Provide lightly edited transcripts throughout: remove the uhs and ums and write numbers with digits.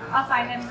I'll find him.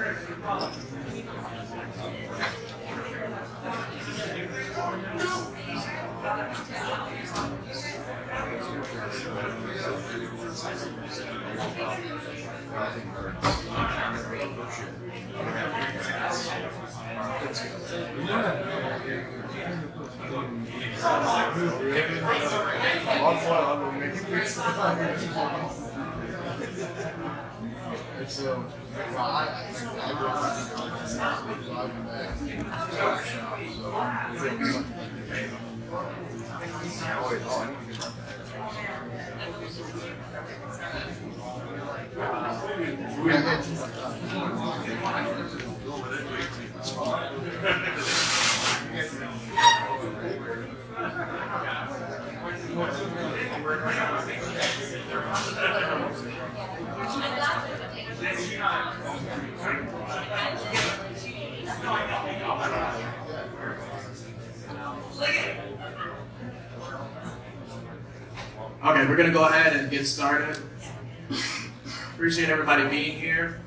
Okay, we're going to go ahead and get started. Appreciate everybody being here.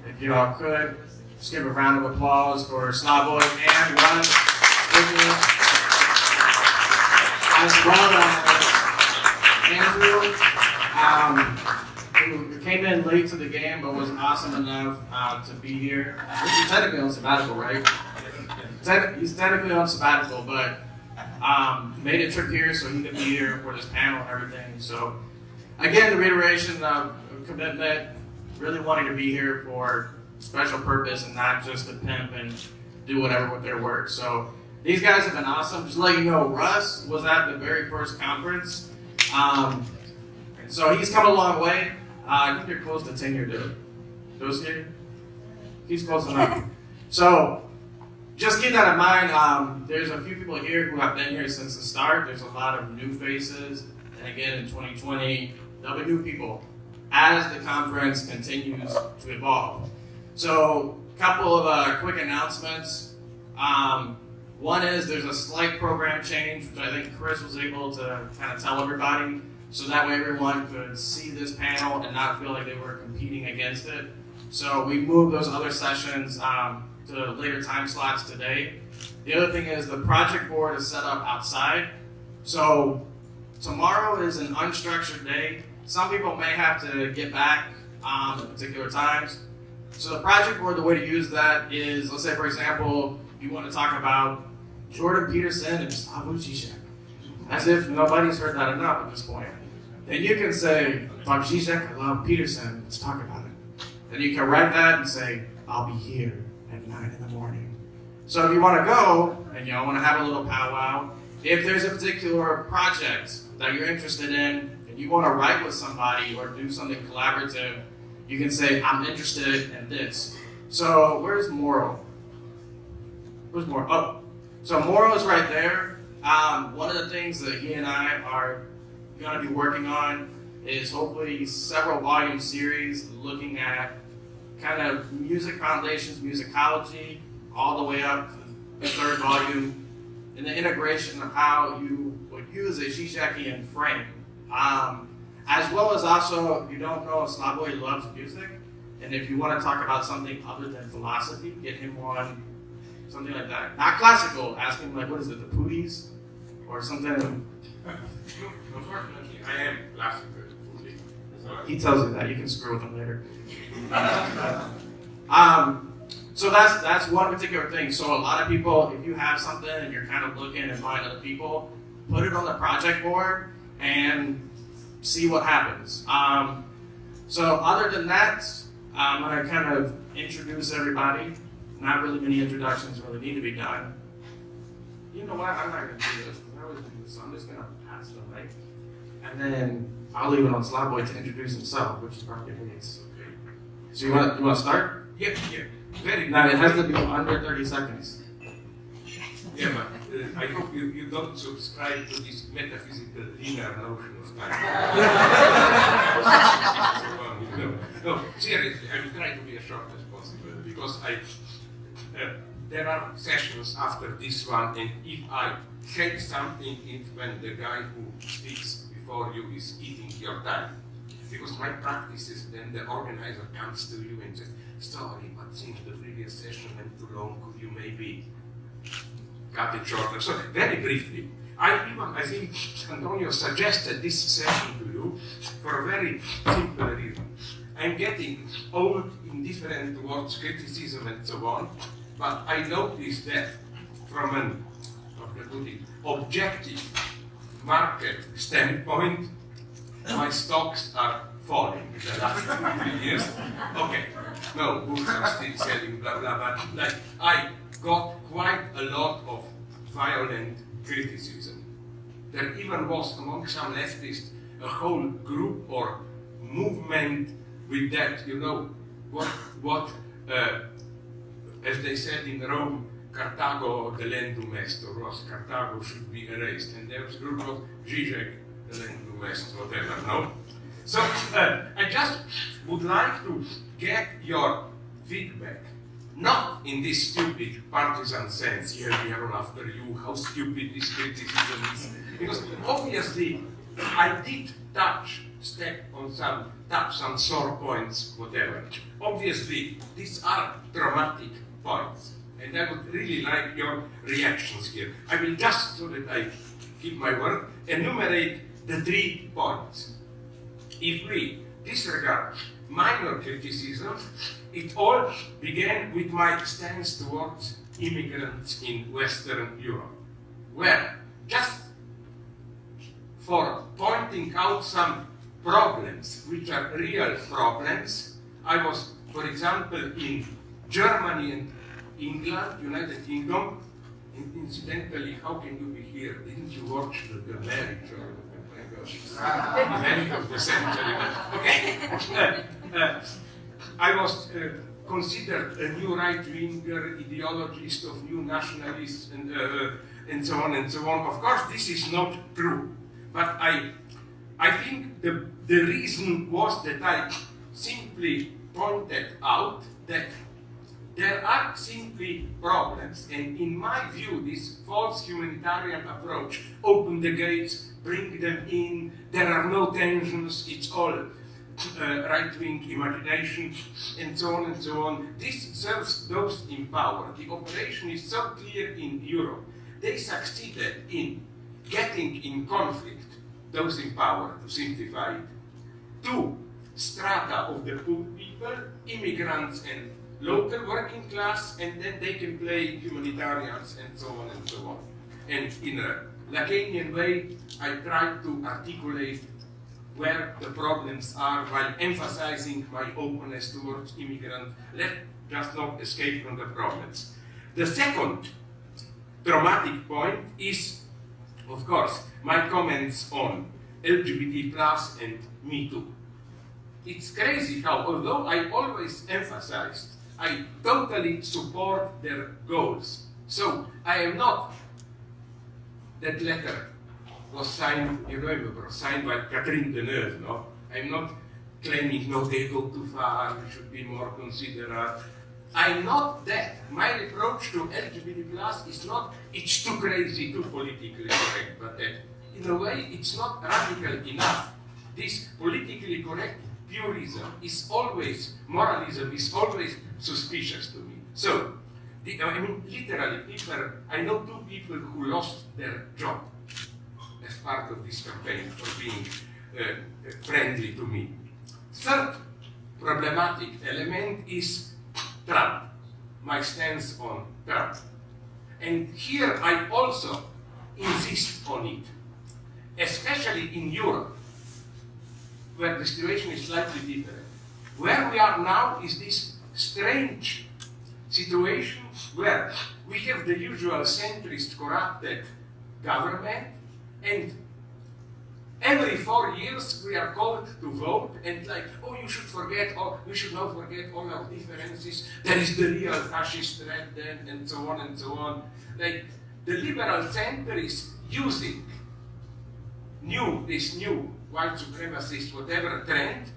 If you all could, just give a round of applause for Slavoj and Russ, Sbriglia, as well as Andrew, who came in late to the game but was awesome enough to be here. He's technically on sabbatical, right? He's technically on sabbatical, but made a trip here so he could be here for this panel and everything. So again, the reiteration of commitment, really wanting to be here for a special purpose and not just to pimp and do whatever with their work. So these guys have been awesome. Just to let you know, Russ was at the very first conference. And so he's come a long way. I think you're close to tenure, dude. Those here? He's close enough. So just keep that in mind. There's a few people here who have been here since the start. There's a lot of new faces. And again, in 2020, there'll be new people as the conference continues to evolve. So a couple of quick announcements. One is there's a slight program change, which I think Chris was able to kind of tell everybody. So that way everyone could see this panel and not feel like they were competing against it. So we moved those other sessions to later time slots today. The other thing is the project board is set up outside. So tomorrow is an unstructured day. Some people may have to get back at particular times. So the project board, the way to use that is, let's say for example, you want to talk about Jordan Peterson and Slavoj Žižek, as if nobody's heard that enough at this point. Then you can say, fuck Žižek, I love Peterson, let's talk about it. Then you can write that and say, I'll be here at 9 in the morning. So if you want to go and you want to have a little powwow, if there's a particular project that you're interested in and you want to write with somebody or do something collaborative, you can say, I'm interested in this. So where's Moral? Where's Moral? Oh, so Moral is right there. One of the things that he and I are going to be working on is hopefully several volume series looking at kind of music foundations, musicology, all the way up to the third volume, and the integration of how you would use a Žižekian frame. As well as also, if you don't know, Slavoj loves music, and if you want to talk about something other than philosophy, get him on something like that. Not classical, ask him like, what is it, the Pooties? Or something. Unfortunately, I am classical. He tells you that, you can screw with him later. So that's one particular thing. So a lot of people, if you have something and you're kind of looking and find other people, put it on the project board and see what happens. So other than that, I'm going to kind of introduce everybody. not really many introductions really need to be done. You know what? I'm not going to do this because I always do this, so I'm just going to pass the mic. And then I'll leave it on Slavoj to introduce himself, which is probably needs. So you want to start? Yeah. Very Now it has to be under 30 seconds. Yeah, but I hope you don't subscribe to this metaphysical linear notion of time. No, seriously, I will try to be as short as possible because there are sessions after this one, and if I say something, it's when the guy who speaks before you is eating your time. Because my practice is then the organizer comes to you and says, sorry, but since the previous session went too long, could you maybe cut it shorter? So very briefly, I think Antonio suggested this session to you for a very simple reason. I'm getting old, indifferent towards criticism and so on, but I noticed that from an objective market standpoint, my stocks are falling in the last 2-3 years. Okay, no, bulls are still selling, blah, blah, but like, I got quite a lot of violent criticism. There even was among some leftists a whole group or movement with that, you know, what as they said in Rome, Carthago, the Lendum Est, or was Carthago should be erased. And there was a group of Žižek, the Lendum Est, whatever, no? So I just would like to get your feedback, not in this stupid partisan sense, yeah, we are all after you, how stupid this criticism is. Because obviously I did touch some sore points, whatever. Obviously these are traumatic points. And I would really like your reactions here. I will just, so that I keep my word, enumerate the 3 points. If we disregard minor criticism, it all began with my stance towards immigrants in Western Europe, where just for pointing out some problems, which are real problems, I was, for example, in Germany and England, United Kingdom, and incidentally, how can you be here? Didn't you watch the marriage or event of the century? Okay. I was considered a new right-winger, ideologist of new nationalists, and so on and so on. Of course, this is not true, but I think the reason was that I simply pointed out that there are simply problems, and in my view, this false humanitarian approach, open the gates, bring them in, there are no tensions, it's all right-wing imagination, and so on and so on. This serves those in power. The operation is so clear in Europe. They succeeded in getting in conflict those in power, to simplify it, 2 strata of the poor people, immigrants and local working class, and then they can play humanitarians and so on and so on. And in a Lacanian way, I tried to articulate where the problems are while emphasizing my openness towards immigrants. Let's just not escape from the problems. The second traumatic point is, of course, my comments on LGBT plus and Me Too. It's crazy how, although I always emphasized I totally support their goals. So I am not, that letter was signed, you remember, signed by Catherine Deneuve, no? I'm not claiming, no, they go too far, we should be more considerate. I'm not that. My approach to LGBT plus is not, it's too crazy, too politically correct, but that in a way it's not radical enough. This politically correct purism is always, moralism is always suspicious to me. So, literally, I know 2 people who lost their job as part of this campaign for being friendly to me. Third problematic element is Trump, my stance on Trump. And here I also insist on it, especially in Europe, where the situation is slightly different. Where we are now is this strange situation where we have the usual centrist, corrupted government, and every 4 years we are called to vote, and like, oh, you should forget, oh, we should not forget all our differences. There is the real fascist threat then, and so on and so on. Like, the liberal center is using this new white supremacist whatever trend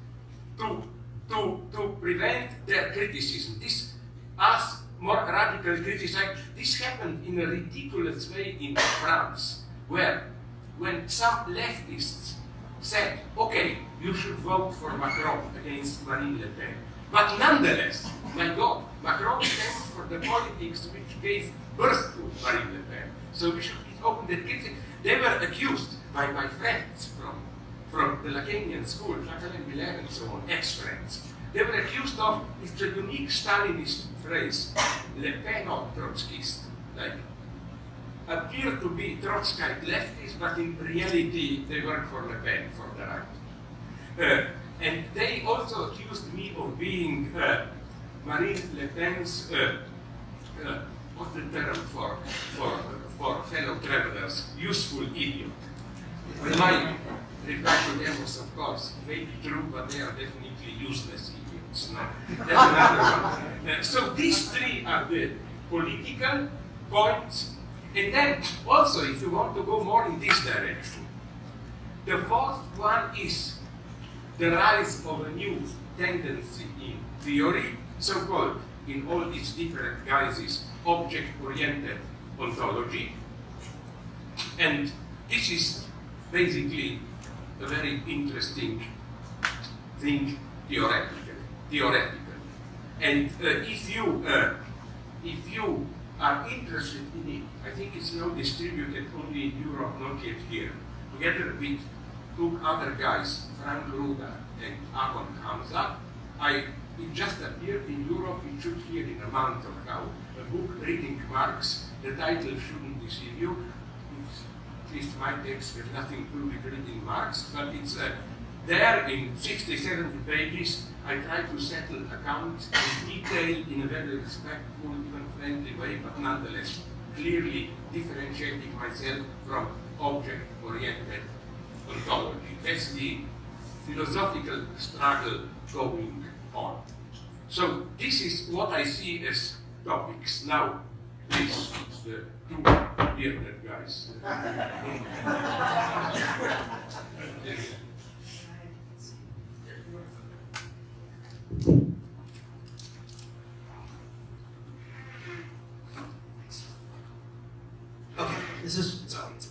to prevent their criticism. This, as more radical criticize, this happened in a ridiculous way in France, where when some leftists said, okay, you should vote for Macron against Marine Le Pen, but nonetheless, my God, Macron stands for the politics which gave birth to Marine Le Pen, so we should open the criticism. They were accused by my friends from the Lacanian school, Jacques Miller and so on, ex-friends. They were accused of, it's a unique Stalinist phrase, Le Pen or Trotskyist, like, appear to be Trotskyite leftists, but in reality they work for Le Pen, for the right. And they also accused me of being Marine Le Pen's, what's the term for fellow travelers, useful idiot. And my reply to them was, of course, maybe true, but they are definitely useless idiots. No? That's another one. So these three are the political points. And then also, if you want to go more in this direction, the fourth one is the rise of a new tendency in theory, so-called, in all its different guises, object-oriented ontology. And this is basically a very interesting thing theoretically. And if you are interested in it, I think it's now distributed only in Europe, not yet here, together with two other guys, Frank Ruda and Aaron Hamza. It just appeared in Europe, it should here in a month or now, a book, Reading Marx. The title shouldn't deceive you. It's, at least my text has nothing to do with reading Marx, but it's there in 60, 70 pages. I try to settle accounts in detail, in a very respectful, even friendly way, but nonetheless clearly differentiating myself from object-oriented ontology. That's the philosophical struggle going on. So this is what I see as topics. Now, please, the two bearded guys. Okay, this is it's working.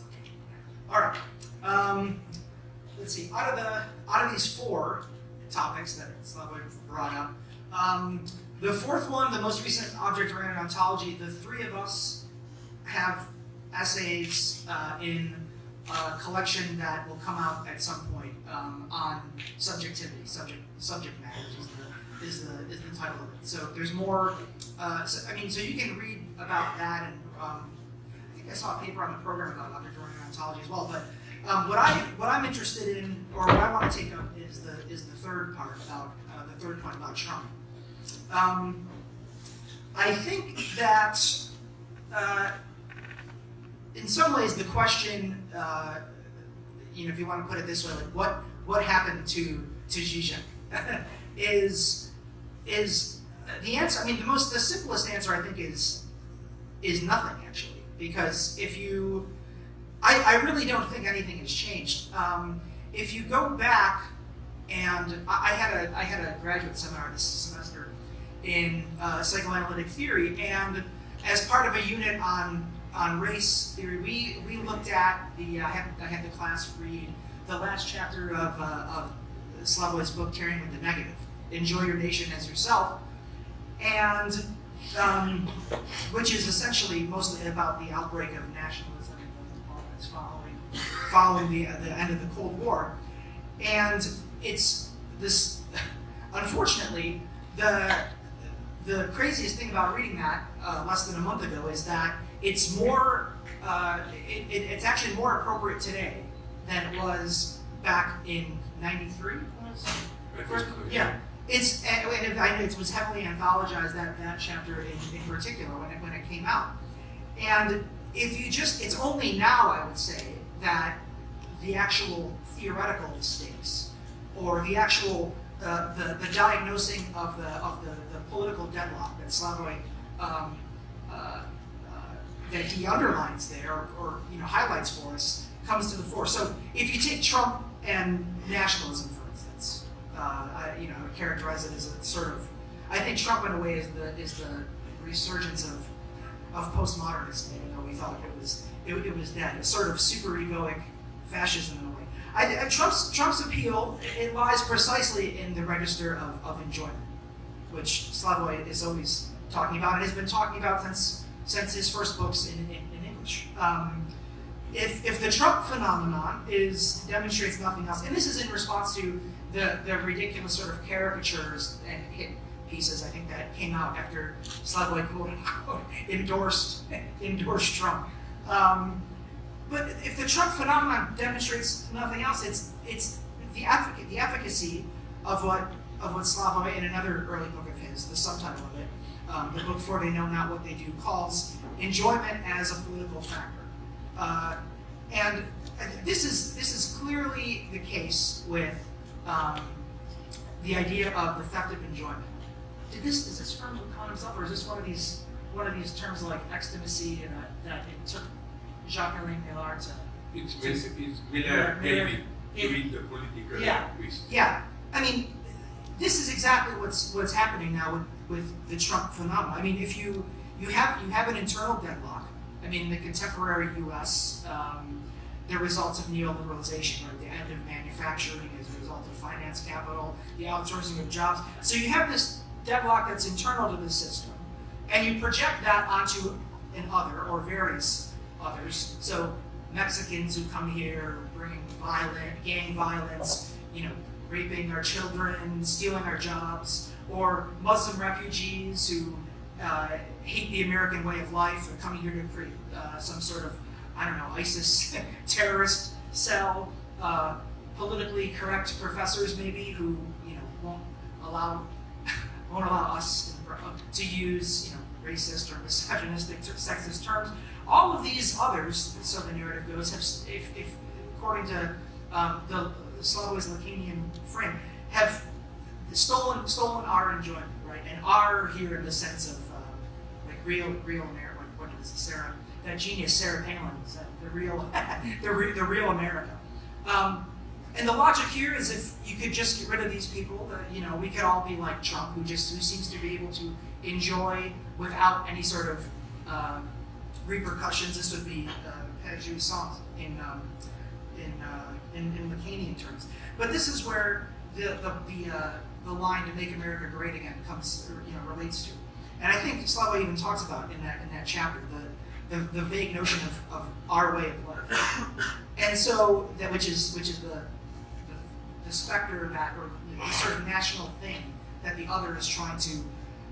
All right. Let's see. Out of these four topics that Slavoj brought up, the fourth one, the most recent object-oriented ontology, the three of us have essays in a collection that will come out at some point on subjectivity, subject matter is the title of it. So there's more. So you can read about that, and I think I saw a paper on the program about object-oriented ontology as well. But what I'm interested in, or what I want to take up, is the third part about the third point about Trump. I think that in some ways the question, if you want to put it this way, like what happened to Žižek, is the answer. I mean, the simplest answer I think is nothing, actually, because I really don't think anything has changed. If you go back, and I had a graduate seminar this semester in psychoanalytic theory, and as part of a unit on race theory, we looked at I had the class read the last chapter of Slavoj's book, Caring with the Negative, Enjoy Your Nation as Yourself, and which is essentially mostly about the outbreak of nationalism following the end of the Cold War. And it's this, unfortunately, the craziest thing about reading that less than a month ago is that it's more, it's actually more appropriate today than it was back in '93. Yeah, and I know it was heavily anthologized, that chapter in particular when it came out. And if you it's only now, I would say, that the actual theoretical stakes, or the actual the diagnosing of the political deadlock that Slavoj that he underlines there, or highlights for us, comes to the fore. So if you take Trump and nationalism, for instance, I would characterize it as a sort of, I think Trump in a way is the resurgence of postmodernism, even though we thought it was dead, a sort of super-egoic fascism in a way. Trump's appeal, it lies precisely in the register of enjoyment, which Slavoj is always talking about and has been talking about since his first books in English. If the Trump phenomenon demonstrates nothing else, and this is in response to the ridiculous sort of caricatures and hit pieces, I think, that came out after Slavoj, quote unquote, endorsed Trump. But if the Trump phenomenon demonstrates nothing else, it's the efficacy of what Slavoj, in another early book of his, the subtitle of it, the book For They Know Not What They Do, calls enjoyment as a political factor. And this is clearly the case with the idea of effective enjoyment. Is this from Lacan himself, or is this one of these terms like ecstasy that it took Jacques-Alain Millard to? It's Miller David doing the political twist. Yeah. I mean, this is exactly what's happening now with the Trump phenomenon. I mean, if you have an internal deadlock. I mean, in the contemporary U.S., the results of neoliberalization, right? The end of manufacturing as a result of finance capital, the outsourcing of jobs. So you have this deadlock that's internal to the system, and you project that onto an other or various others. So Mexicans who come here bringing gang violence, raping our children, stealing our jobs, or Muslim refugees who hate the American way of life and coming here to create some sort of, ISIS terrorist cell, politically correct professors maybe who won't allow us to use racist or misogynistic, sexist terms. All of these others, so the narrative goes, if according to the Slavoj's Lacanian frame, have stolen our enjoyment, right? And are here in the sense of real America. What is it, Sarah? That genius Sarah Palin said, the real America. And the logic here is, if you could just get rid of these people, we could all be like Trump, who seems to be able to enjoy without any sort of repercussions. This would be jouissance in Lacanian terms. But this is where the line "to make America great again" comes, relates to. And I think Slavoj even talks about in that chapter the vague notion of our way of life, and so that which is the specter of that, or the sort of national thing that the other is trying to.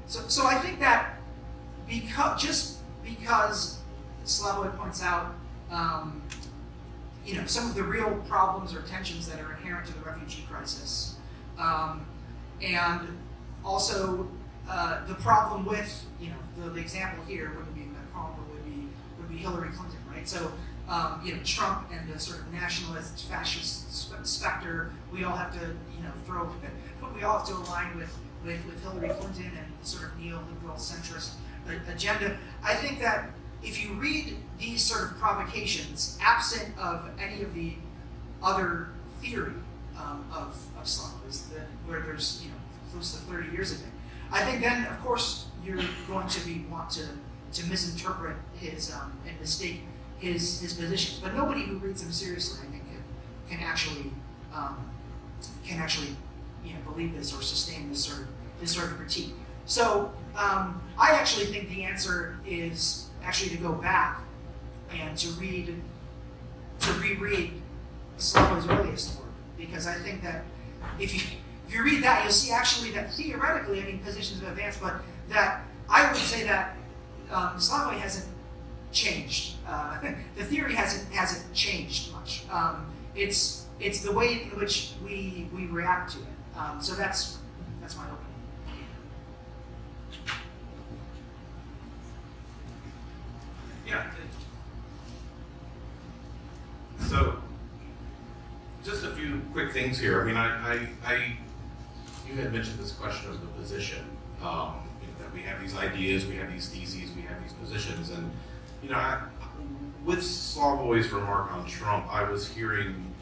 So I think that because Slavoj points out some of the real problems or tensions that are inherent to the refugee crisis, and also the problem with the example here wouldn't be Macron, but would be Hillary Clinton, right? So Trump and the sort of nationalist fascist specter, we all have to align with Hillary Clinton and the sort of neoliberal centrist agenda. I think that if you read these sort of provocations, absent of any of the other theory of Slavoj, where there's close to 30 years of it, I think then, of course, you're going to want to misinterpret his and mistake his positions. But nobody who reads him seriously, I think, can actually believe this or sustain this sort of critique. So I actually think the answer is actually to go back and to reread Slavoj's earliest work, because I think that if you read that, you'll see actually that theoretically, positions have advanced, but that I would say that Slavoj hasn't changed. The theory hasn't changed much. It's the way in which we react to it. So that's my Yeah. So, just a few quick things here. I mean, you had mentioned this question of the position. That we have these ideas, we have these theses, we have these positions, and with Slavoj's remark on Trump, I was hearing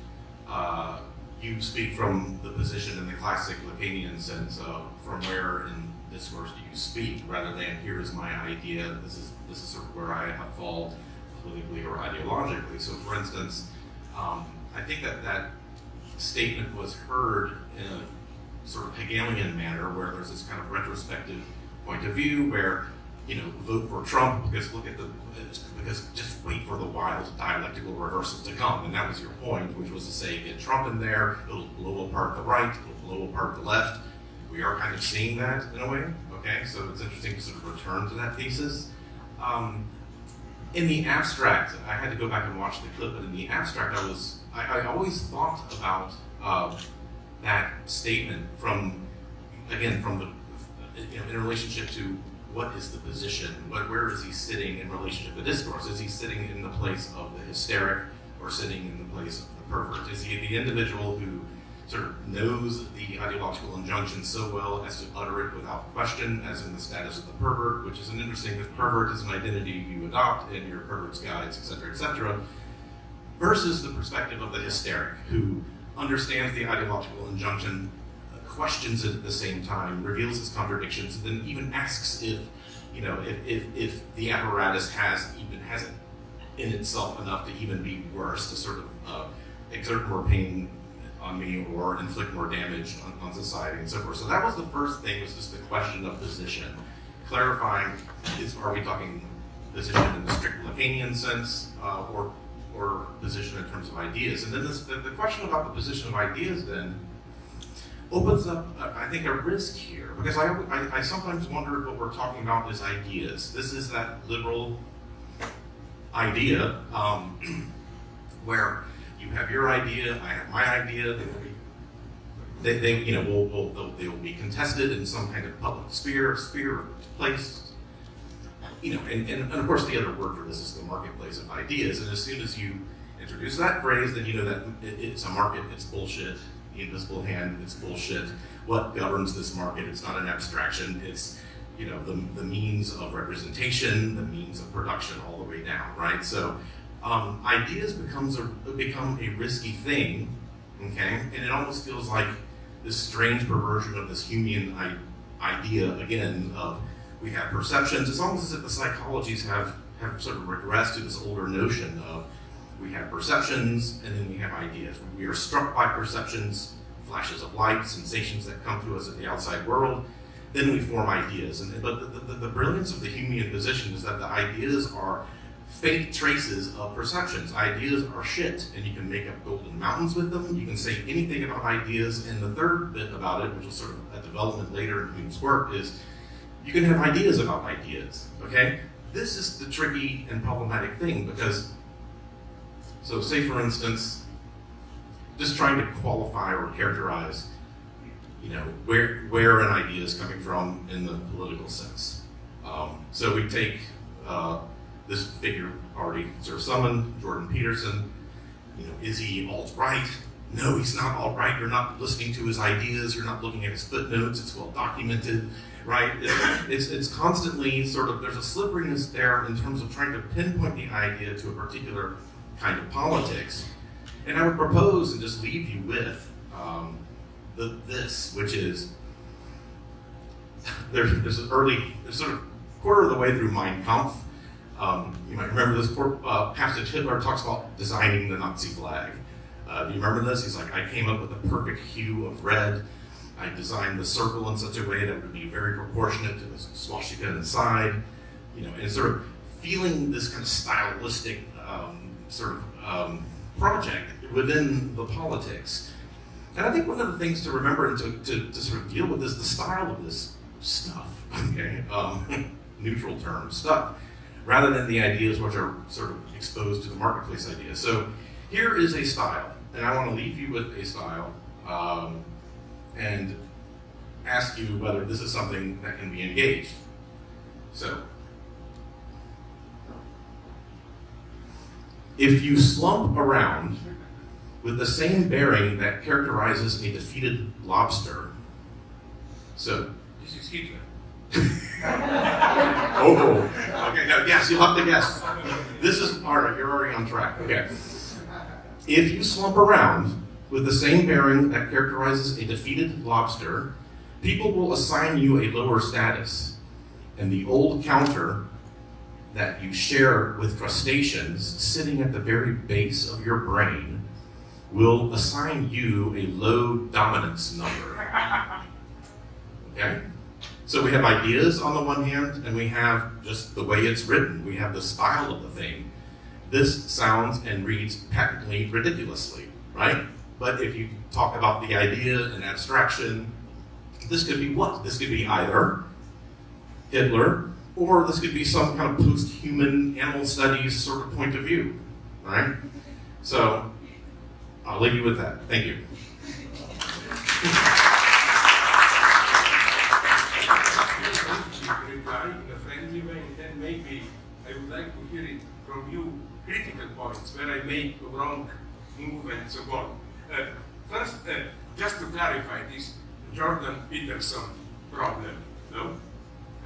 you speak from the position in the classic Lacanian sense of from where in discourse do you speak, rather than here is my idea, this is sort of where I fall politically or ideologically. So for instance, I think that statement was heard in a sort of Hegelian manner where there's this kind of retrospective point of view where, vote for Trump because because just wait for the wild dialectical reversals to come. And that was your point, which was to say, get Trump in there, it'll blow apart the right, it'll blow apart the left. We are kind of seeing that in a way, okay? So it's interesting to sort of return to that thesis. In the abstract, I had to go back and watch the clip, but in the abstract, I always thought about that statement from in relationship to what is the position, where is he sitting in relationship to discourse? Is he sitting in the place of the hysteric or sitting in the place of the pervert? Is he the individual who sort of knows the ideological injunction so well as to utter it without question, as in the status of the pervert, which is an interesting, because pervert is an identity you adopt in your pervert's guides, et cetera, versus the perspective of the hysteric, who understands the ideological injunction, questions it at the same time, reveals its contradictions, and then even asks if the apparatus has it in itself enough to even be worse, to sort of exert more pain on me or inflict more damage on society and so forth. So that was the first thing, was just the question of position. Clarifying, are we talking position in the strict Lacanian sense or position in terms of ideas? And then the question about the position of ideas then opens up, I think, a risk here, because I sometimes wonder if what we're talking about is ideas. This is that liberal idea where you have your idea, I have my idea. They will be contested in some kind of public sphere, place. And of course the other word for this is the marketplace of ideas. And as soon as you introduce that phrase, then you know that it's a market, it's bullshit. The invisible hand, it's bullshit. What governs this market? It's not an abstraction. It's the means of representation, the means of production, all the way down, right? So ideas become a risky thing, okay? And it almost feels like this strange perversion of this Humean idea again of we have perceptions. It's almost as if the psychologies have sort of regressed to this older notion of we have perceptions, and then we have ideas. We are struck by perceptions, flashes of light, sensations that come to us in the outside world. Then we form ideas. But the brilliance of the Humean position is that the ideas are fake traces of perceptions. Ideas are shit, and you can make up golden mountains with them. You can say anything about ideas. And the third bit about it, which is sort of a development later in Hume's work, is you can have ideas about ideas, okay? This is the tricky and problematic thing, because so say, for instance, just trying to qualify or characterize, where an idea is coming from in the political sense. So we take this figure already sort of summoned, Jordan Peterson. Is he alt-right? No, he's not alt-right. You're not listening to his ideas. You're not looking at his footnotes. It's well documented, right? It's constantly sort of, there's a slipperiness there in terms of trying to pinpoint the idea to a particular kind of politics. And I would propose and just leave you with this, which is there's sort of quarter of the way through Mein Kampf. You might remember this passage. Hitler talks about designing the Nazi flag. Do you remember this? He's like, I came up with the perfect hue of red. I designed the circle in such a way that it would be very proportionate to the swastika inside. And sort of feeling this kind of stylistic project within the politics. And I think one of the things to remember and to sort of deal with is the style of this stuff, okay? Neutral term stuff, rather than the ideas which are sort of exposed to the marketplace idea. So here is a style, and I want to leave you with a style and ask you whether this is something that can be engaged. So, If you slump around with the same bearing that characterizes a defeated lobster, so This is Hitler. oh, okay, now guess. You'll have to guess. This is all right. You're already on track. Okay. If you slump around with the same bearing that characterizes a defeated lobster, people will assign you a lower status, and the old counter that you share with crustaceans sitting at the very base of your brain will assign you a low dominance number. Okay? So we have ideas on the one hand, and we have just the way it's written. We have the style of the thing. This sounds and reads patently ridiculously, right? But if you talk about the idea and abstraction, this could be what? This could be either Hitler, or this could be some kind of post-human animal studies sort of point of view, right? So I'll leave you with that. Thank you. Reply in a friendly way, and then maybe I would like to hear it from you, critical points where I made a wrong move and so on. First, just to clarify this Jordan Peterson problem, no?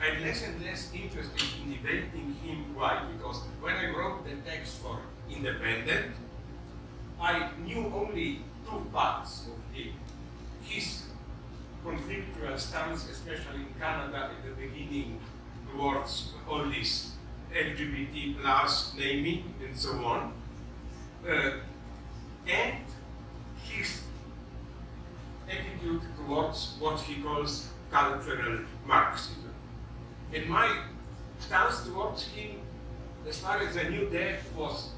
I'm less and less interested in debating him. Why? Because when I wrote the text for Independent, I knew only two parts of him. His conflictual stance, especially in Canada at the beginning, towards all this LGBT plus naming and so on, and his attitude towards what he calls cultural Marxism. And my stance towards him, as far as I knew that, was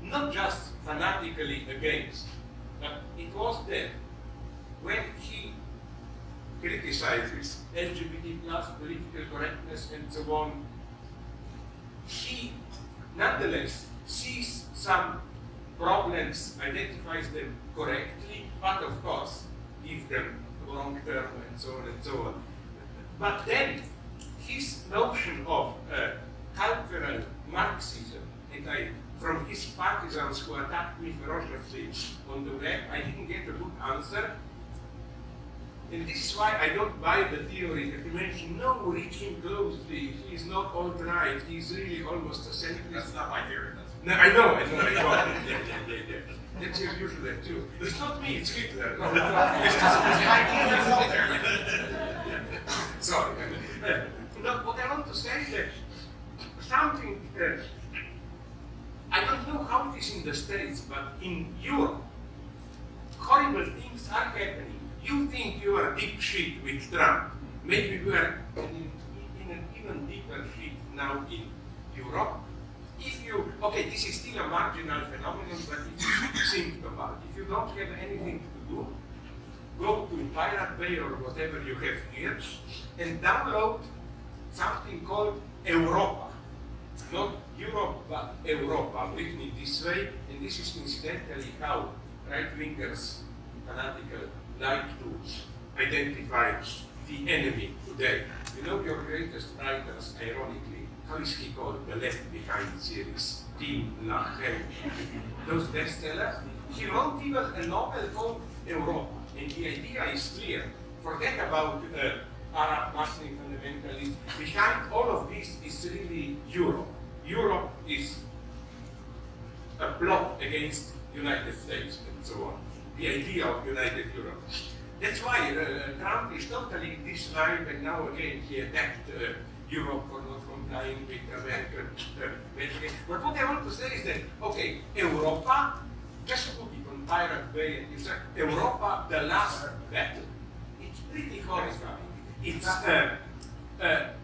not just fanatically against, but it was that when he criticizes LGBT plus political correctness and so on, he nonetheless sees some problems, identifies them correctly, but of course gives them long term and so on and so on. But then his notion of cultural Marxism, and from his partisans who attacked me ferociously on the web, I didn't get a good answer. And this is why I don't buy the theory that you mentioned, no, read him closely, he's not alt-right, he's really almost a centrist. That's not my theory. No, I know. Yeah. That's your usual too. It's not me, it's Hitler. No, it's out there. Sorry. No, what I want to say is that something, I don't know how it is in the States, but in Europe, horrible things are happening. You think you are deep shit with Trump. Maybe we are in an even deeper shit now in Europe. If you, okay, this is still a marginal phenomenon, but if you think about it, if you don't have anything to do, go to Pirate Bay or whatever you have here and download something called Europa. Not Europe, but Europa, written in this way, and this is incidentally how right-wingers, fanatical, like to identify the enemy today. You know your greatest writers, ironically, how is he called? The Left Behind series, Tim LaHaye. Those bestsellers. He wrote even a novel called Europa, and the idea is clear. Forget about Arab Muslim fundamentalism. Behind all of this is really Europe. Europe is a plot against United States and so on. The idea of United Europe. That's why Trump is totally in this line, and now again he attacked Europe for not complying with American legislation. But what I want to say is that, okay, Europa, just put it on Pirate Bay and you say, Europa, the last battle. It's pretty horrifying. It's a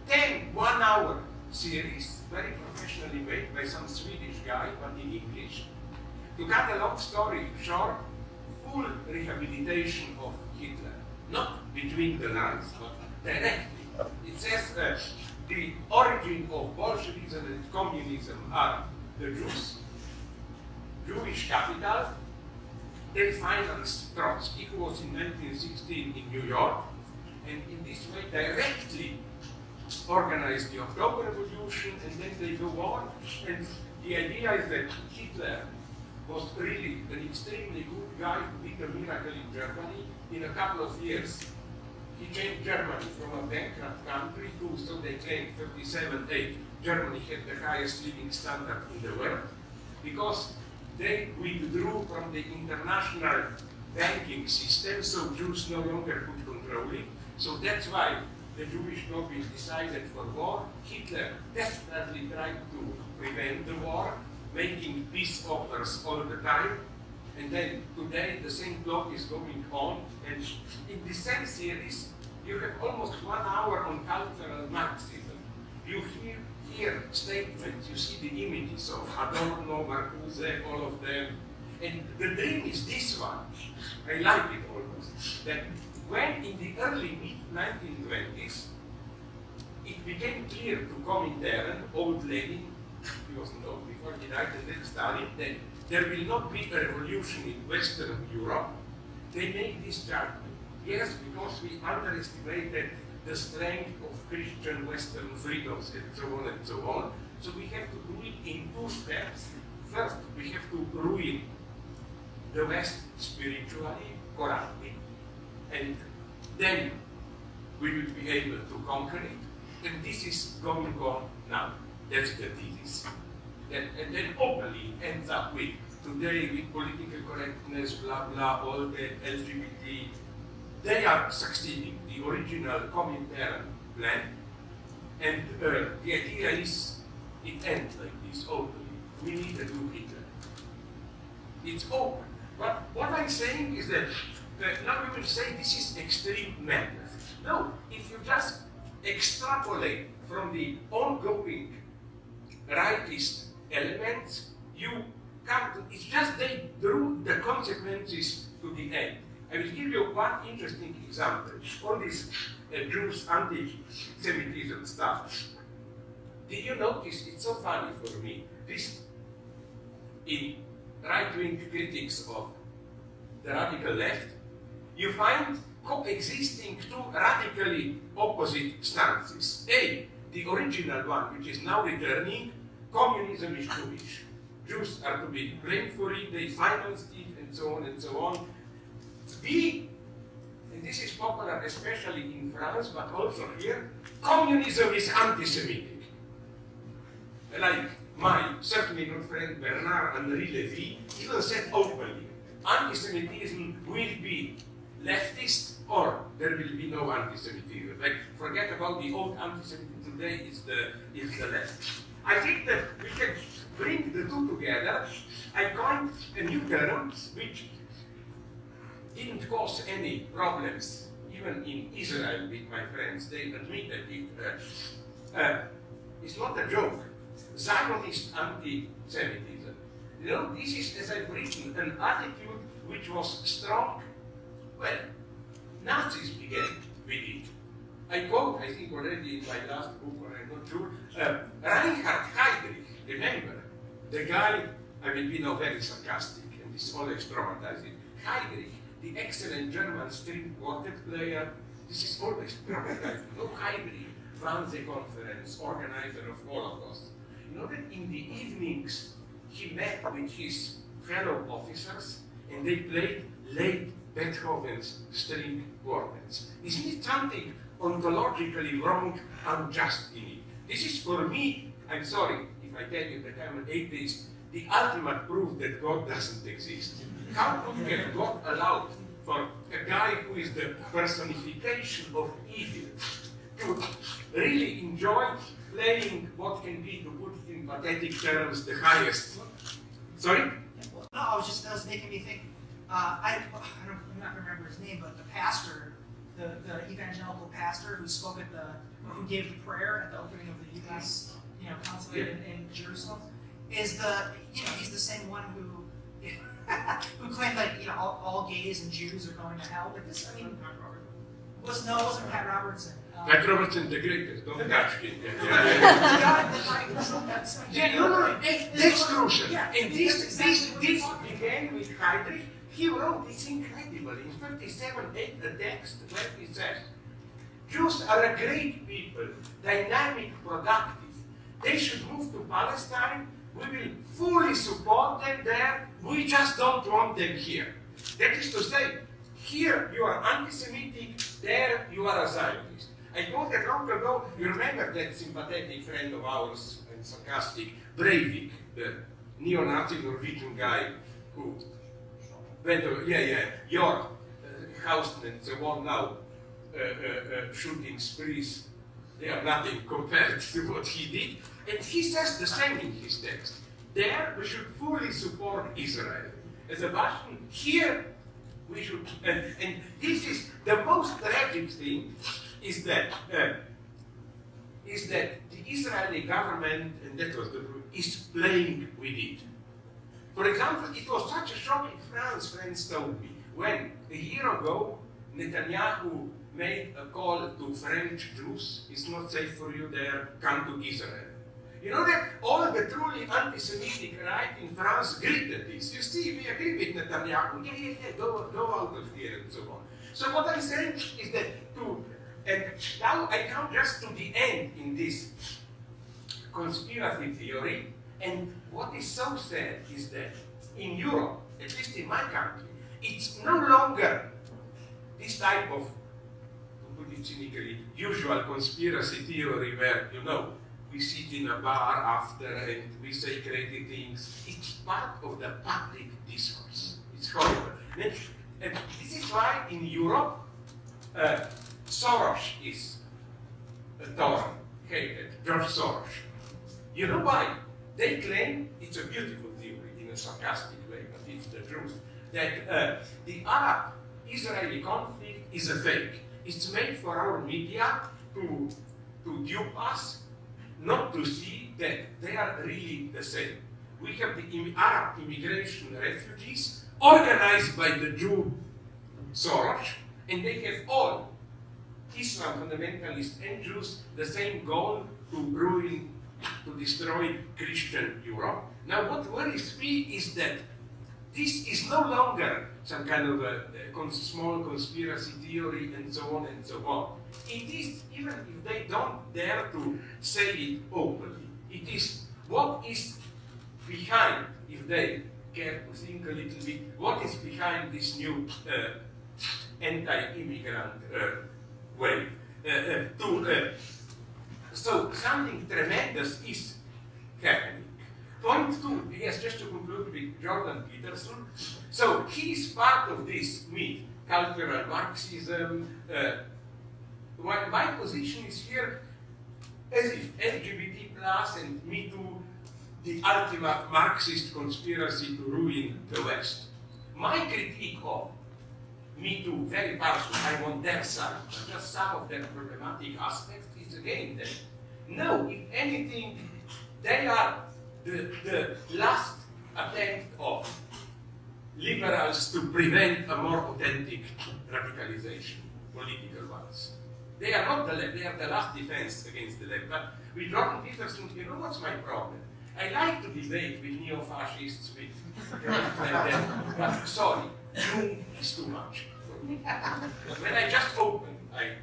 10 one-hour series, very professionally made by some Swedish guy, but in English. To cut a long story short, full rehabilitation of Hitler, not between the lines, but directly. It says the origin of Bolshevism and communism are the Jews. Jewish capital, they financed Trotsky, who was in 1916 in New York, and in this way directly organize the October Revolution, and then they go on. And the idea is that Hitler was really an extremely good guy who did a miracle in Germany in a couple of years. He changed Germany from a bankrupt country to, so they claim, 37-8. Germany had the highest living standard in the world because they withdrew from the international banking system, so Jews no longer could control it. So that's why the Jewish lobby decided for war. Hitler desperately tried to prevent the war, making peace offers all the time. And then today the same plot is going on. And in the same series, you have almost 1 hour on cultural Marxism. You hear statements, you see the images of Adorno, Marcuse, all of them. And the dream is this one. I like it almost. That when in the early mid-1920s, it became clear to Comintern, old Lenin, he wasn't old before he died, and then Stalin, that there will not be a revolution in Western Europe. They made this judgment. Yes, because we underestimated the strength of Christian Western freedoms and so on and so on. So we have to do it in 2 steps. First, we have to ruin the West spiritually, morally, and then we will be able to conquer it. And this is going on now. That's the thesis. And then openly ends up with today with political correctness, blah blah, all the LGBT. They are succeeding the original Comintern plan, and the idea is it ends like this openly. We need a new Hitler. It's open. But what I'm saying is that now we will say this is extreme madness. No, if you just extrapolate from the ongoing rightist elements, you come to, it's just they drew the consequences to the end. I will give you one interesting example. All this Jews anti-Semitism stuff. Did you notice, it's so funny for me, this in right-wing critics of the radical left, you find coexisting 2 radically opposite stances. A, the original one, which is now returning, communism is Jewish. Jews are to be blamed for it, they financed it, and so on and so on. B, and this is popular especially in France, but also here, communism is anti-Semitic. Like my certainly not friend Bernard-Henri Lévy even said openly, anti-Semitism will be leftist or there will be no anti-Semitism. Like, forget about the old anti-Semitism today, it's the left. I think that we can bring the 2 together. I coined a new term which didn't cause any problems, even in Israel with my friends. They admitted it. It's not a joke. Zionist anti-Semitism. You know, this is, as I've written, an attitude which was strong. Well, Nazis began with it. I quote, I think already in my last book, or I'm not sure, Reinhard Heydrich, remember, the guy, I will be now very sarcastic, and this always traumatizing. Heydrich, the excellent German string quartet player, this is always traumatizing. No, Heydrich, Wannsee Conference, organizer of Holocaust. You know that in the evenings, he met with his fellow officers, and they played late Beethoven's string quartets. Isn't it something ontologically wrong, unjust in it? This is for me, I'm sorry if I tell you that I'm an atheist, the ultimate proof that God doesn't exist. How could have God allowed for a guy who is the personification of evil to really enjoy playing what can be, to put it in pathetic terms, the highest? Sorry? No, that was making me think. I'm not remember his name, but the pastor, the evangelical pastor who spoke who gave the prayer at the opening of the U.S. consulate in Jerusalem, is he's the same one who who claimed that all gays and Jews are going to hell. Like this, I mean, it wasn't Pat Robertson. Pat Robertson, the greatest, don't touch him. That's crucial. Yeah, and this began with Heydrich. He wrote, it's incredible, in 37, a text where he says, Jews are a great people, dynamic, productive. They should move to Palestine. We will fully support them there. We just don't want them here. That is to say, here you are anti-Semitic, there you are a Zionist. I quoted long ago, you remember that sympathetic friend of ours and sarcastic, Breivik, the neo-Nazi Norwegian guy who went to, your house and so on now, shooting sprees, they are nothing compared to what he did. And he says the same in his text. There we should fully support Israel. As a Bastion, here we should, and this is the most tragic thing, is that the Israeli government, and that was the is playing with it. For example, it was such a shock in France, friends told me, when a year ago Netanyahu made a call to French Jews, it's not safe for you there, come to Israel. You know that all the truly anti-Semitic right in France greeted this. You see, we agree with Netanyahu, go out of here and so on. So what I'm saying is that and now I come just to the end in this conspiracy theory, and what is so sad is that in Europe, at least in my country, it's no longer this type of, to put it cynically, usual conspiracy theory where, we sit in a bar after and we say crazy things. It's part of the public discourse. It's horrible. And this is why in Europe, Soros is hated, George Soros. You know why? They claim, it's a beautiful theory in a sarcastic way, but it's the truth, that the Arab-Israeli conflict is a fake. It's made for our media to dupe us, not to see that they are really the same. We have the Arab immigration refugees organized by the Jew Soros, and they have all Islam fundamentalists and Jews the same goal to destroy Christian Europe. Now what worries me is that this is no longer some kind of a small conspiracy theory and so on and so on. It is, even if they don't dare to say it openly, it is what is behind, if they care to think a little bit, what is behind this new anti-immigrant wave. So something tremendous is happening. Point two, yes, just to conclude with Jordan Peterson. So he is part of this myth, cultural Marxism. My position is here as if LGBT plus and Me Too, the ultimate Marxist conspiracy to ruin the West. My critique of Me Too, very partial, I'm on their side, but just some of their problematic aspects is again that, no, if anything, they are the last attempt of liberals to prevent a more authentic radicalization, political ones. They are not the left, they are the last defense against the left. But with Jordan Peterson, you know what's my problem? I like to debate with neo-fascists, but sorry, Jung is too much for me. When I just open, I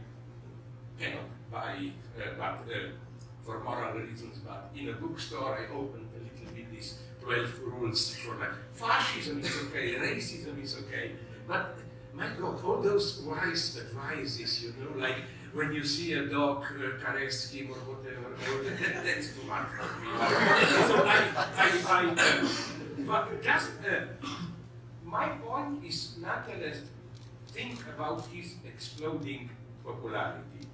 cannot buy, for moral reasons, but in a bookstore I opened a little bit these 12 rules for life. Fascism is okay, racism is okay, but my God, all those wise advices, like when you see a dog caress him or whatever, that's too much for me. So but just, my point is nonetheless, think about his exploding popularity,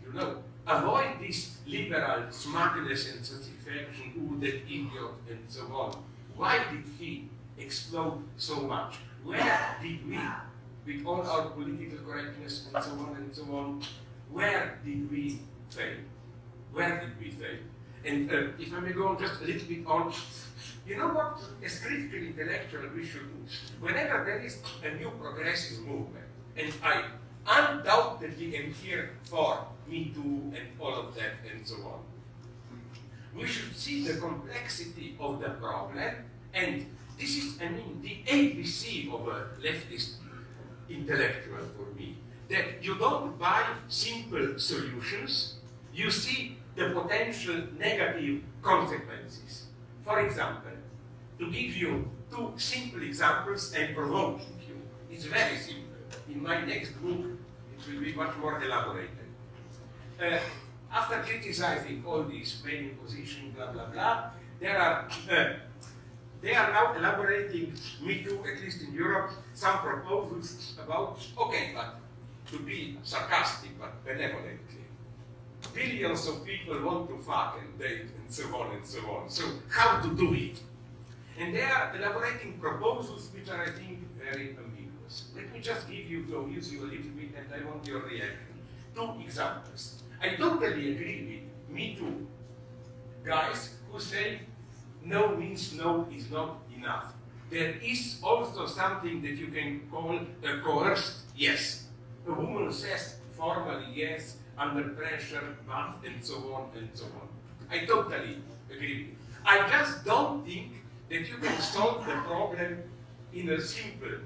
avoid this liberal smugness and satisfaction, ooh, that idiot, and so on. Why did he explode so much? Where did we, with all our political correctness and so on, where did we fail? Where did we fail? And if I may go on just a little bit on, you know what, as critical intellectual we should do? Whenever there is a new progressive movement, and I undoubtedly am here for Me Too and all of that and so on, we should see the complexity of the problem, and this is, the ABC of a leftist intellectual for me. that you don't buy simple solutions, you see the potential negative consequences. For example, to give you two simple examples and provoking you. It's very simple. In my next book, it will be much more elaborated. After criticizing all this main position, blah, blah, blah, they are now elaborating, me too, at least in Europe, some proposals about, okay, but to be sarcastic, but benevolently. Billions of people want to fuck and date and so on and so on. So how to do it? And they are elaborating proposals which are, I think, very ambiguous. Let me just give you, to amuse you a little bit, and I want your reaction. Two examples. I totally agree with Me Too guys who say no means no is not enough. There is also something that you can call a coerced yes. A woman says formally yes, under pressure, but, and so on and so on. I totally agree with it. I just don't think that you can solve the problem in a simple,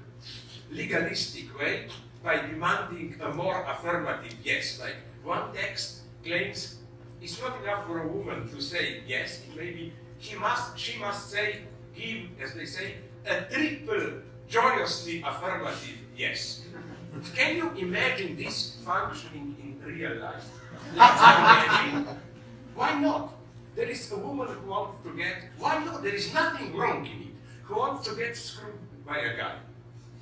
legalistic way by demanding a more affirmative yes. Like one text claims it's not enough for a woman to say yes, maybe she must say, give, as they say, a triple, joyously affirmative yes. Can you imagine this functioning in real life? Let's imagine. Why not? There is a woman who wants to get, why not? There is nothing wrong in it. Who wants to get screwed by a guy.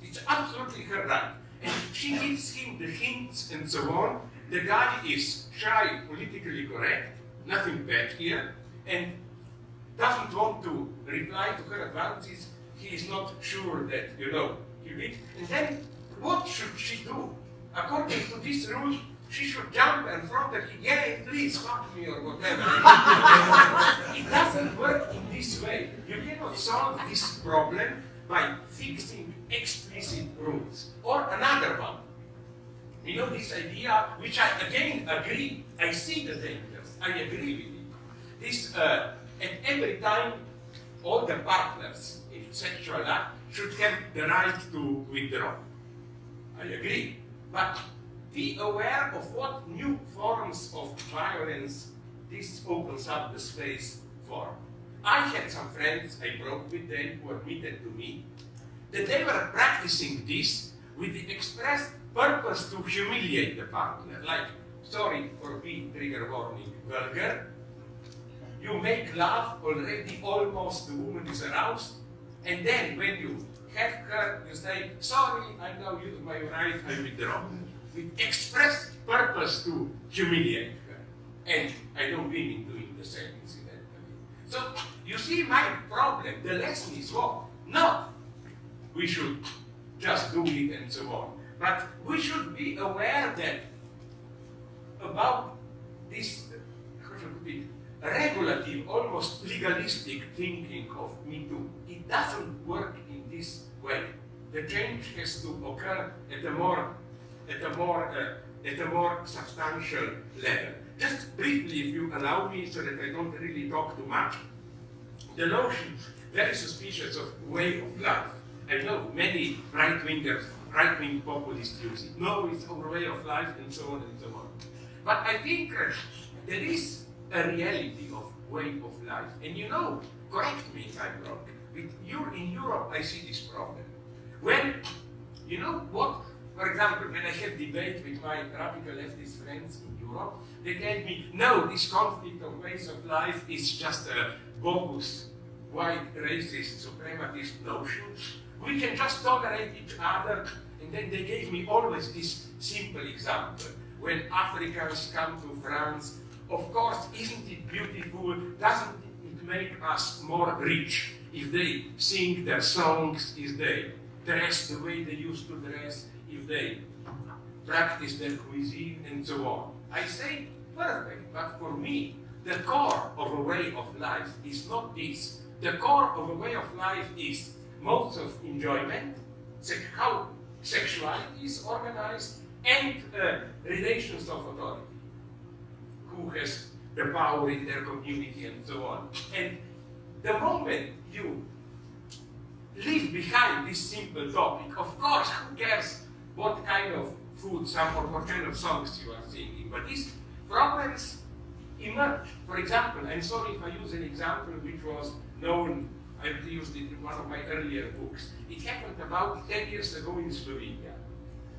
It's absolutely her right. And she gives him the hints and so on. The guy is shy, politically correct, nothing bad here, and doesn't want to reply to her advances. He is not sure that, he will. And then, what should she do? According to this rule, she should jump and front her, yeah, please fuck me or whatever. It doesn't work in this way. You cannot solve this problem by fixing explicit rules. Or another one. You know this idea, which I again agree, I see the dangers, I agree with it. This, at every time, all the partners in sexual act should have the right to withdraw. I agree. But be aware of what new forms of violence this opens up the space for. I had some friends, I broke with them, who admitted to me that they were practicing this with the express purpose to humiliate the partner. Like, sorry for being trigger warning, vulgar. You make love already, almost the woman is aroused, and then when you have her, you say, sorry, I now use my right, I withdraw. With express purpose to humiliate her. And I don't mean in doing the same, incidentally. So, you see my problem, the lesson is what? Not we should just do it and so on. But we should be aware that about this, how should it be, regulative, almost legalistic thinking of Me Too. It doesn't work in this way. The change has to occur at a more substantial level. Just briefly, if you allow me, so that I don't really talk too much, the notion, very suspicious of way of life. I know many right-wing populists use it. No, it's our way of life, and so on and so on. But I think there is a reality of way of life. And you know, correct me if I'm wrong, in Europe I see this problem. When, you know what, for example, when I have debate with my radical leftist friends in Europe, they tell me, no, this conflict of ways of life is just a bogus, white, racist, suprematist notion. We can just tolerate each other. And then they gave me always this simple example. When Africans come to France, of course, isn't it beautiful? Doesn't it make us more rich if they sing their songs, if they dress the way they used to dress, if they practice their cuisine and so on? I say, perfect, but for me, the core of a way of life is not this. The core of a way of life is modes of enjoyment, how sexuality is organized, and relations of authority. Who has the power in their community and so on. And the moment you leave behind this simple topic, of course, who cares what kind of food, or what kind of songs you are singing. But these problems emerge. For example, I'm sorry if I use an example which was known, I used it in one of my earlier books. It happened about 10 years ago in Slovenia.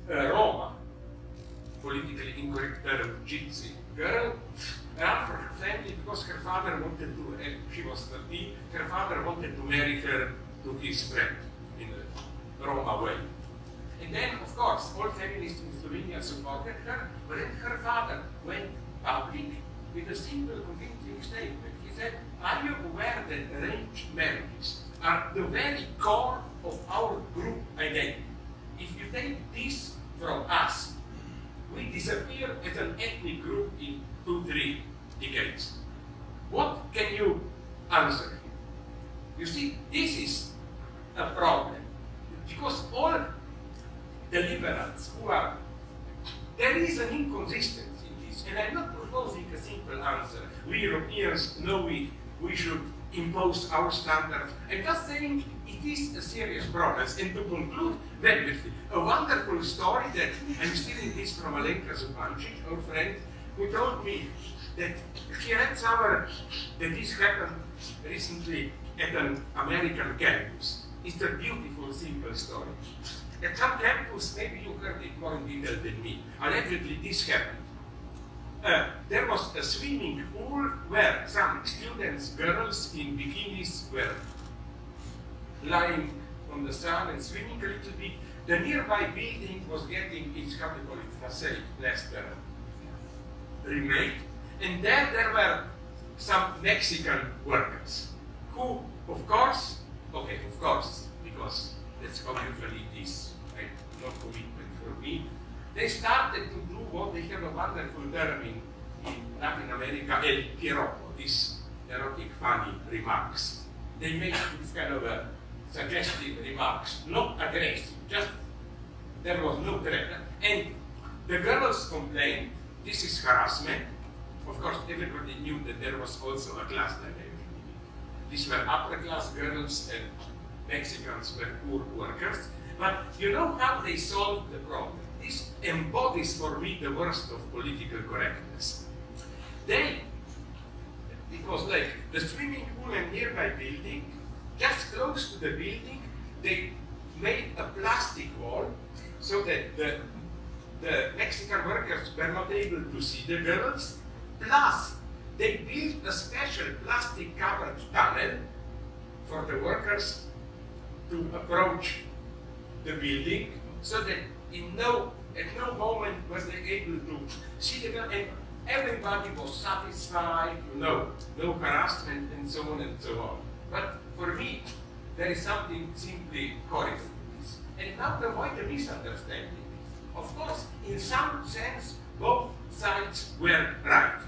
Roma, politically incorrect term, gypsy girl, ran for her family because her father wanted to, and she was 13, her father wanted to marry her to his friend in a Roma way. And then, of course, all feminists in Slovenia supported her, but then her father went public with a simple convincing statement. He said, are you aware that arranged marriages are the very core of our group identity? If you take this from us, we disappear as an ethnic group in 2-3 decades. What can you answer? You see, this is a problem. Because all the liberals who are, there is an inconsistency in this, and I'm not proposing a simple answer. We Europeans know we should impose our standards. I'm just saying it is a serious problem. And to conclude very briefly, a wonderful story that I'm stealing this from Alenka Zupancic, our friend, who told me that she read somewhere that this happened recently at an American campus. It's a beautiful, simple story. At some campus, maybe you heard it more in detail than me, allegedly this happened. There was a swimming pool where some students, girls in bikinis, were lying on the sun and swimming a little bit. The nearby building was getting its, how do you call it, facade, plaster, remade. And there were some Mexican workers who, of course, because that's how usually it is, right? No commitment for me. They started to do what they have a wonderful term in Latin America, el piropo, these erotic, funny remarks. They make this kind of suggestive remarks, not aggressive, just there was no threat. And the girls complained, this is harassment. Of course, everybody knew that there was also a class dimension. These were upper class girls and Mexicans were poor workers. But you know how they solved the problem? This embodies for me the worst of political correctness. It was like the swimming pool and nearby building, just close to the building, they made a plastic wall so that the Mexican workers were not able to see the girls. Plus, they built a special plastic covered tunnel for the workers to approach the building so that at no moment was they able to see the girl, and everybody was satisfied, no harassment and so on and so on. But for me, there is something simply horrible in this. And now to avoid a misunderstanding. Of course, in some sense, both sides were right.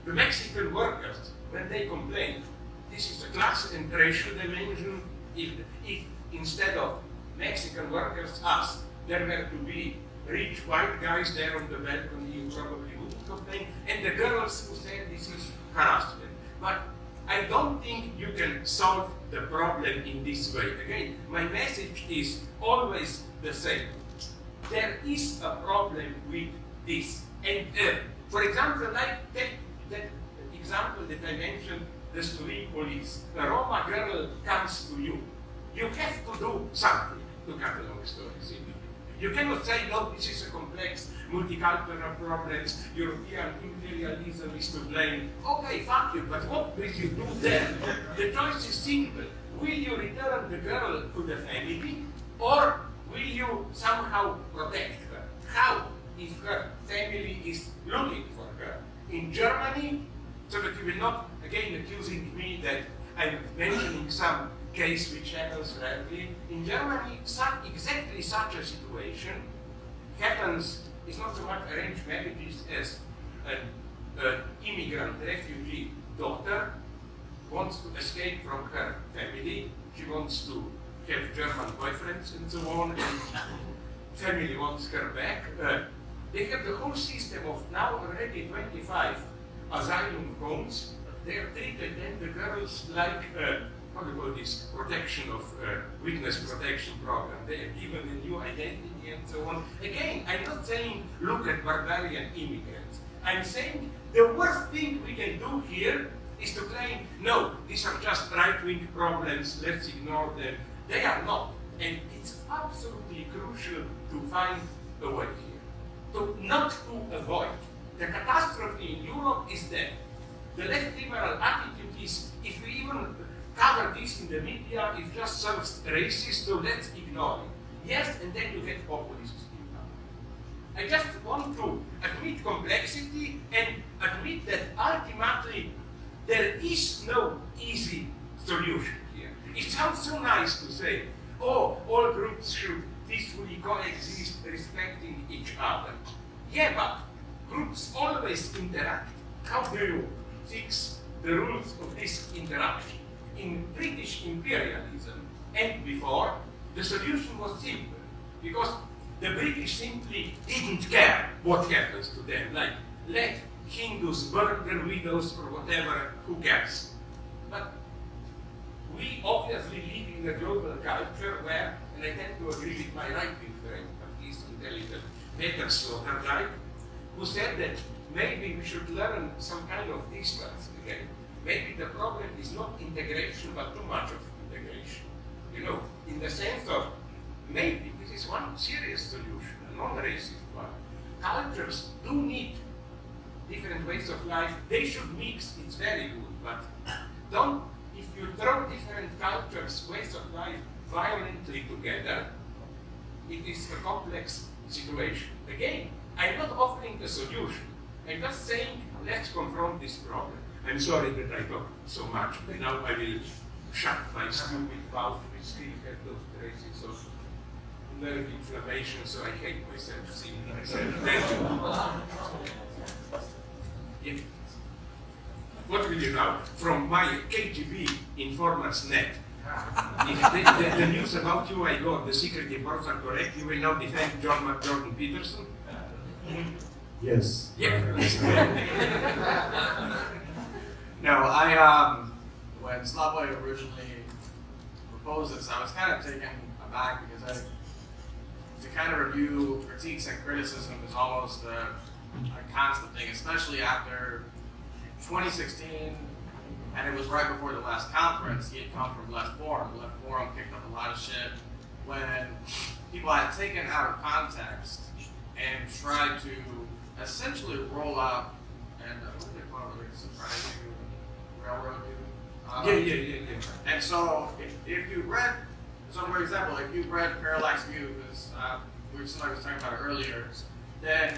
The Mexican workers, when they complained, this is a class and racial dimension, if instead of Mexican workers, us, there were to be rich white guys there on the balcony, you probably wouldn't complain, and the girls who said this is harassment. But I don't think you can solve the problem in this way. Again, my message is always the same. There is a problem with this. And for example, like that example that I mentioned, the Slovene police. A Roma girl comes to you. You have to do something, to cut a long story simply. You cannot say, no, this is a complex, multicultural problems, European imperialism is to blame. Okay, fuck you, but what will you do then? The choice is simple. Will you return the girl to the family, or will you somehow protect her? How, if her family is looking for her? In Germany, so that you will not, again, accusing me that I'm mentioning some case which happens rarely. In Germany, exactly such a situation happens, it's not so much arranged marriages as an immigrant refugee daughter wants to escape from her family. She wants to have German boyfriends and so on, and family wants her back. They have the whole system of now already 25 asylum homes. They are treated then the girls like this protection of witness protection program. They have given a new identity and so on. Again, I'm not saying look at barbarian immigrants. I'm saying the worst thing we can do here is to claim, no, these are just right-wing problems, let's ignore them. They are not. And it's absolutely crucial to find a way here. Not to avoid. The catastrophe in Europe is that the left liberal attitude is, if we even cover this in the media, it just serves racist, so let's ignore it. Yes, and then you get populists in power. I just want to admit complexity and admit that ultimately there is no easy solution here. It sounds so nice to say, oh, all groups should peacefully coexist, respecting each other. Yeah, but groups always interact. How do you fix the rules of this interaction? In British imperialism and before, the solution was simple, because the British simply didn't care what happens to them. Like, let Hindus burn their widows or whatever, who cares? But we obviously live in a global culture where, and I tend to agree with my right-wing friend, at least intelligent, Peterson, who said that maybe we should learn some kind of distance again. Maybe the problem is not integration, but too much of integration. You know, in the sense of maybe this is one serious solution, a non-racist one. Cultures do need different ways of life. They should mix, it's very good, but don't, if you throw different cultures, ways of life violently together, it is a complex situation. Again, I'm not offering a solution. I'm just saying, let's confront this problem. I'm sorry that I talked so much, but now I will shut my stupid mouth, which still have those traces of nerve inflammation, so I hate myself seeing myself. Thank you. Yeah. What will you know? From my KGB informer's net. If the news about you I got, the secret reports are correct, you will now defend Jordan Peterson? Yes. Yeah. No, when Slavoj originally proposed this, I was kind of taken aback because to kind of review critiques and criticism is almost a constant thing, especially after 2016, and it was right before the last conference. He had come from Left Forum. Left Forum picked up a lot of shit when people had taken out of context and tried to essentially roll out and what do they call it, like surprising railroad dude. Yeah. And so if you read, so for example, if you read Parallax View, because somebody was talking about it earlier, then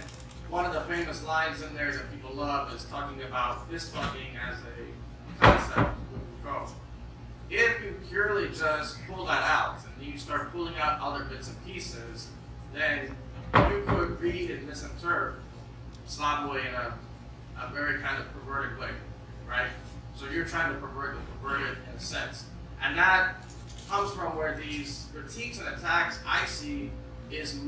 one of the famous lines in there that people love is talking about fist fucking as a concept with Foucault. If you purely just pull that out and you start pulling out other bits and pieces, then you could read and misinterpret Slavoj in a very kind of perverted way, right? So you're trying to pervert it in a sense. And that comes from where these critiques and attacks I see is